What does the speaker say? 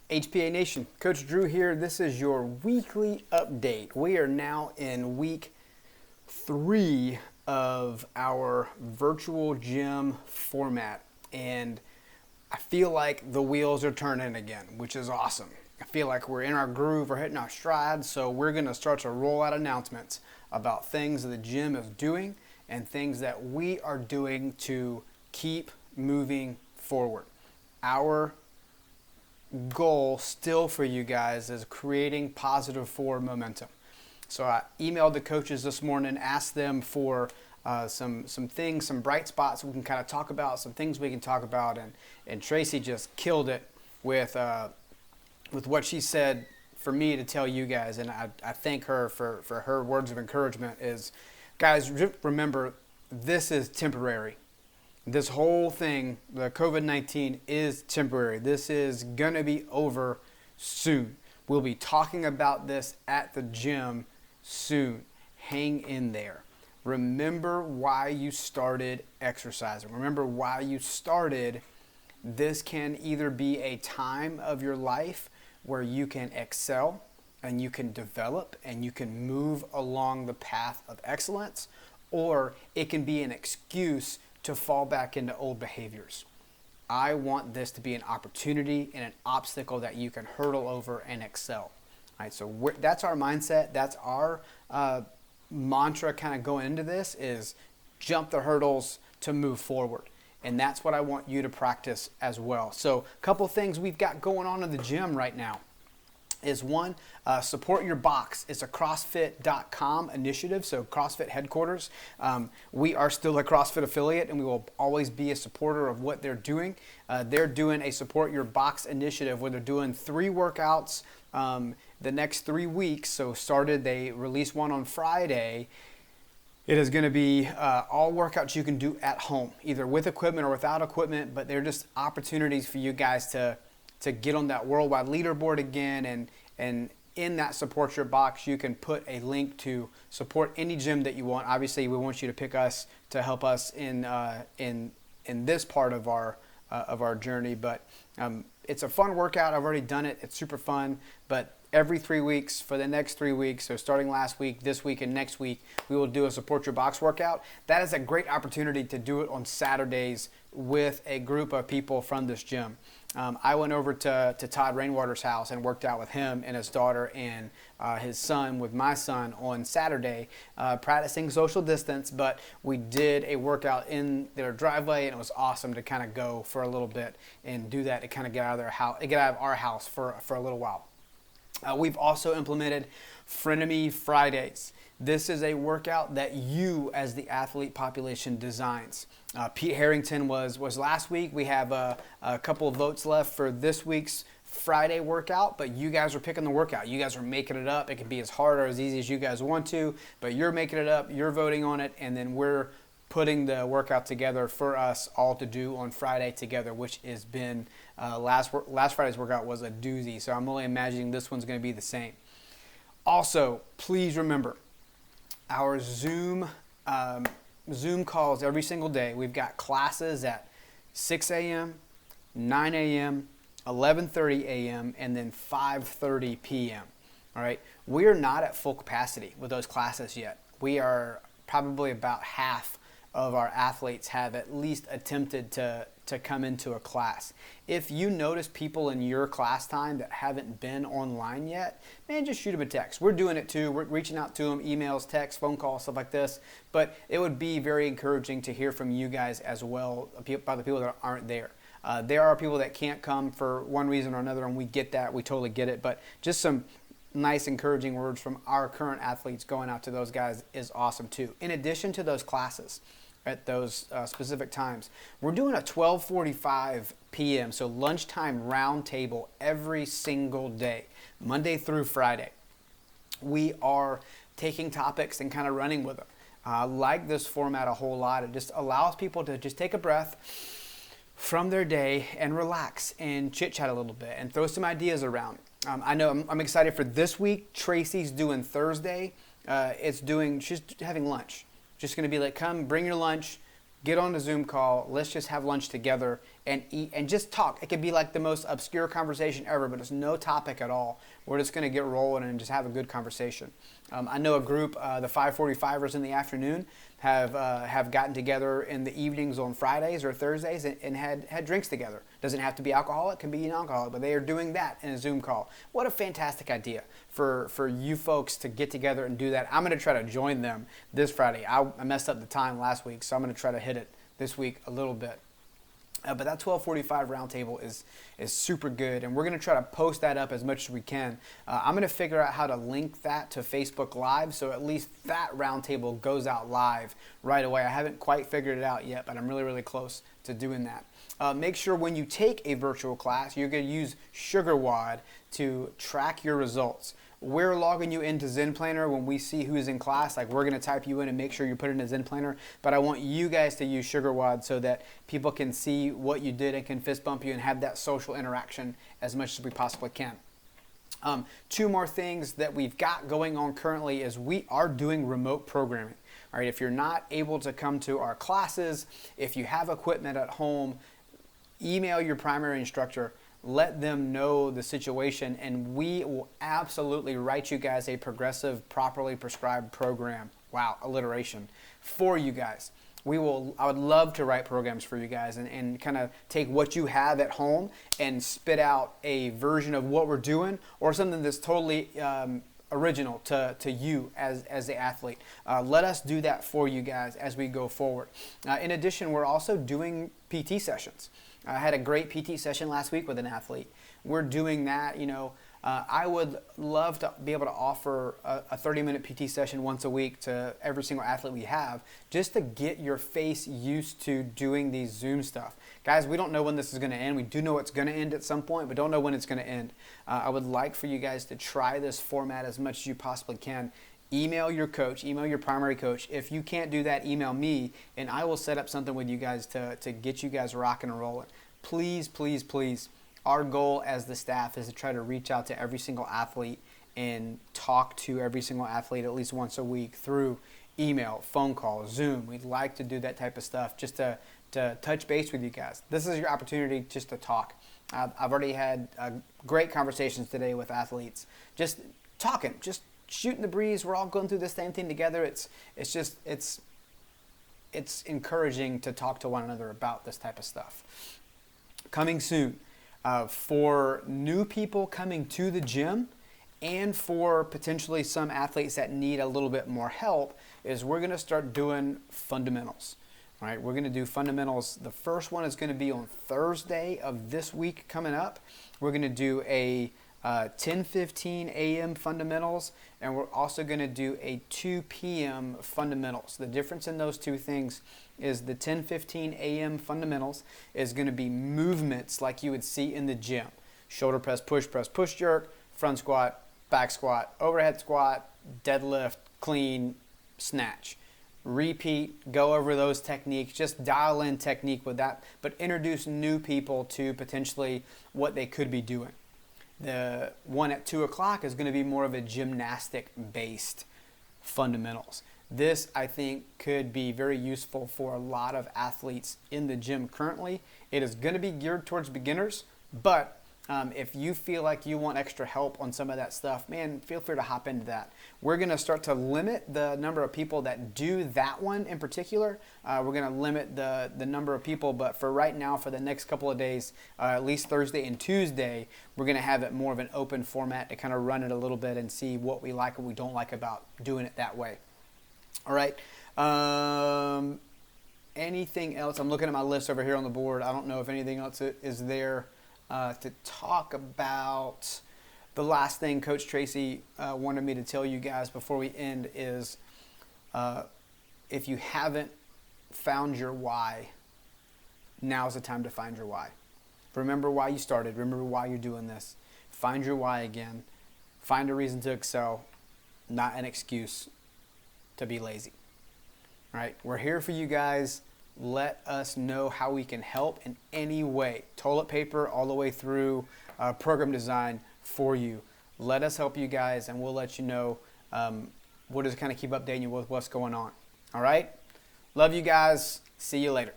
HPA Nation, Coach Drew here. This is your weekly update. We are now in week 3 of our virtual gym format, and I feel like the wheels are turning again, which is awesome. I feel like we're in our groove, we're hitting our stride, so we're going to start to roll out announcements about things that the gym is doing and things that we are doing to keep moving forward. Our goal still for you guys is creating positive forward momentum. So I emailed the coaches this morning, asked them for some things, some bright spots we can kind of talk about, some things we can talk about, and Tracy just killed it with what she said for me to tell you guys, and I thank her for her words of encouragement. Is, guys, remember, this is temporary. This whole thing, the COVID-19, is temporary. This is going to be over soon. We'll be talking about this at the gym soon. Hang in there. Remember why you started exercising. Remember why you started. This can either be a time of your life where you can excel and you can develop and you can move along the path of excellence, or it can be an excuse to fall back into old behaviors. I want this to be an opportunity and an obstacle that you can hurdle over and excel. All right, so that's our mindset. That's our mantra kind of going into this, is jump the hurdles to move forward. And that's what I want you to practice as well. So a couple things we've got going on in the gym right now is one, support your box. It's a CrossFit.com initiative, so CrossFit headquarters. We are still a CrossFit affiliate, and we will always be a supporter of what they're doing. They're doing a support your box initiative where they're doing 3 workouts the next 3 weeks. So they released one on Friday. It is going to be all workouts you can do at home, either with equipment or without equipment, but they're just opportunities for you guys to get on that worldwide leaderboard again, and in that support your box, you can put a link to support any gym that you want. Obviously, we want you to pick us to help us in this part of our journey, but it's a fun workout. I've already done it. It's super fun, but every 3 weeks for the next 3 weeks, so starting last week, this week, and next week, we will do a support your box workout. That is a great opportunity to do it on Saturdays with a group of people from this gym. I went over to Todd Rainwater's house and worked out with him and his daughter and his son with my son on Saturday, practicing social distance, but we did a workout in their driveway, and it was awesome to kind of go for a little bit and do that, to kind of get out of their house, get out of our house for a little while. We've also implemented Frenemy Fridays. This is a workout that you, as the athlete population, designs. Pete Harrington was last week. We have a couple of votes left for this week's Friday workout, but you guys are picking the workout. You guys are making it up. It can be as hard or as easy as you guys want to, but you're making it up, you're voting on it, and then we're putting the workout together for us all to do on Friday together, which has been last Friday's workout was a doozy, so I'm only imagining this one's going to be the same. Also, please remember our Zoom calls every single day. We've got classes at 6 a.m., 9 a.m., 11:30 a.m., and then 5:30 p.m. All right, we are not at full capacity with those classes yet. We are probably about half of our athletes have at least attempted to come into a class. If you notice people in your class time that haven't been online yet, man, just shoot them a text. We're doing it too. We're reaching out to them, emails, texts, phone calls, stuff like this. But it would be very encouraging to hear from you guys as well, by the people that aren't there. There are people that can't come for one reason or another, and we get that. We totally get it. But just some nice encouraging words from our current athletes going out to those guys is awesome too. In addition to those classes at those specific times, we're doing a 12:45 p.m. so lunchtime round table every single day, Monday through Friday. We are taking topics and kind of running with them. I like this format a whole lot. It just allows people to just take a breath from their day and relax and chit chat a little bit and throw some ideas around. I know I'm excited for this week. Tracy's doing Thursday. She's having lunch. Just going to be like, come, bring your lunch, get on the Zoom call. Let's just have lunch together and eat and just talk. It could be like the most obscure conversation ever, but it's no topic at all. We're just going to get rolling and just have a good conversation. I know a group, the 545ers in the afternoon, have gotten together in the evenings on Fridays or Thursdays and had drinks together. Doesn't have to be alcohol, it can be non-alcoholic, but they are doing that in a Zoom call. What a fantastic idea for you folks to get together and do that. I'm going to try to join them this Friday. I messed up the time last week, so I'm going to try to hit it this week a little bit. But that 1245 roundtable is super good, and we're going to try to post that up as much as we can. I'm going to figure out how to link that to Facebook Live, so at least that roundtable goes out live right away. I haven't quite figured it out yet, but I'm really, really close to doing that. Make sure when you take a virtual class, you're going to use SugarWOD to track your results. We're logging you into Zen Planner when we see who's in class. Like, we're going to type you in and make sure you put it in a Zen Planner. But I want you guys to use SugarWOD so that people can see what you did and can fist bump you and have that social interaction as much as we possibly can. Two more things that we've got going on currently is we are doing remote programming. All right, if you're not able to come to our classes, if you have equipment at home, email your primary instructor. Let them know the situation, and we will absolutely write you guys a progressive, properly prescribed program. Wow, alliteration, for you guys. I would love to write programs for you guys and kind of take what you have at home and spit out a version of what we're doing, or something that's totally original to you as the athlete. Let us do that for you guys as we go forward. In addition, we're also doing PT sessions. I had a great PT session last week with an athlete. We're doing that, I would love to be able to offer a 30-minute PT session once a week to every single athlete we have, just to get your face used to doing these Zoom stuff. Guys, we don't know when this is going to end. We do know it's going to end at some point, but don't know when it's going to end. I would like for you guys to try this format as much as you possibly can. Email your coach, email your primary coach. If you can't do that, email me, and I will set up something with you guys to get you guys rocking and rolling. Please, please, please. Our goal as the staff is to try to reach out to every single athlete and talk to every single athlete at least once a week through email, phone call, Zoom. We'd like to do that type of stuff just to touch base with you guys. This is your opportunity just to talk. I've already had great conversations today with athletes, just talking, just shooting the breeze. We're all going through the same thing together. It's encouraging to talk to one another about this type of stuff. Coming soon, for new people coming to the gym and for potentially some athletes that need a little bit more help, is we're going to start doing fundamentals. All right, we're going to do fundamentals. The first one is going to be on Thursday of this week coming up. We're going to do a 10:15 a.m. fundamentals, and we're also going to do a 2 p.m. fundamentals. The difference in those two things is the 10:15 a.m. fundamentals is going to be movements like you would see in the gym. Shoulder press, push jerk, front squat, back squat, overhead squat, deadlift, clean, snatch. Repeat, go over those techniques, just dial in technique with that, but introduce new people to potentially what they could be doing. The one at 2 o'clock is going to be more of a gymnastic-based fundamentals. This, I think, could be very useful for a lot of athletes in the gym currently. It is going to be geared towards beginners, but if you feel like you want extra help on some of that stuff, man, feel free to hop into that. We're going to start to limit the number of people that do that one in particular. We're going to limit the number of people, but for right now, for the next couple of days, at least Thursday and Tuesday, we're going to have it more of an open format to kind of run it a little bit and see what we like and we don't like about doing it that way. All right. Anything else? I'm looking at my list over here on the board. I don't know if anything else is there to talk about. The last thing Coach Tracy wanted me to tell you guys before we end is if you haven't found your why, now's the time to find your why. Remember why you started. Remember why you're doing this. Find your why again. Find a reason to excel, not an excuse to be lazy. All right, we're here for you guys. Let us know how we can help in any way. Toilet paper all the way through program design for you. Let us help you guys, and we'll let you know. We'll just kind of keep updating you with what's going on. All right? Love you guys. See you later.